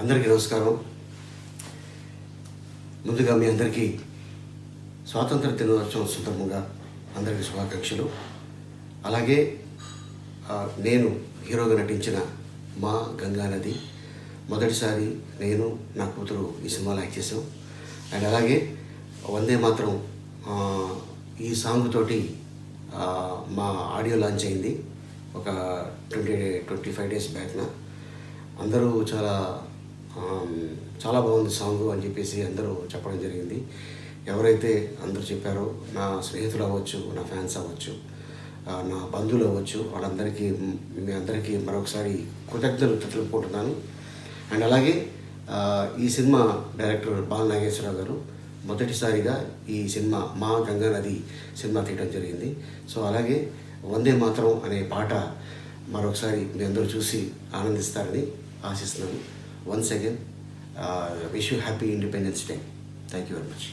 అందరికీ నమస్కారం. ముందుగా మీ అందరికీ స్వాతంత్ర దినోత్సవం సందర్భంగా అందరికీ శుభాకాంక్షలు. అలాగే నేను హీరోగా నటించిన మా గంగానది మొదటిసారి నేను నా కూతురు ఈ సినిమాలో యాక్ట్ చేసాం. అండ్ అలాగే వందే మాత్రం ఈ సాంగ్ తోటి మా ఆడియో లాంచ్ అయింది ఒక 25 డేస్ బ్యాక్న. అందరూ చాలా బాగుంది సాంగ్ అని చెప్పేసి అందరూ చెప్పడం జరిగింది. ఎవరైతే అందరూ చెప్పారో, నా స్నేహితులు అవ్వచ్చు, నా ఫ్యాన్స్ అవ్వచ్చు, నా బంధువులు అవ్వచ్చు, వాళ్ళందరికీ మీ అందరికీ మరొకసారి కృతజ్ఞతలు తెలుపుకుంటున్నాను. అండ్ అలాగే ఈ సినిమా డైరెక్టర్ బాల నాగేశ్వరరావు గారు మొదటిసారిగా ఈ సినిమా మా గంగానది సినిమా తీయడం జరిగింది. సో అలాగే వందే మాతరం అనే పాట మరొకసారి మీ అందరూ చూసి ఆనందిస్తారని ఆశిస్తున్నాను. Once again wish you happy independence day. Thank you very much.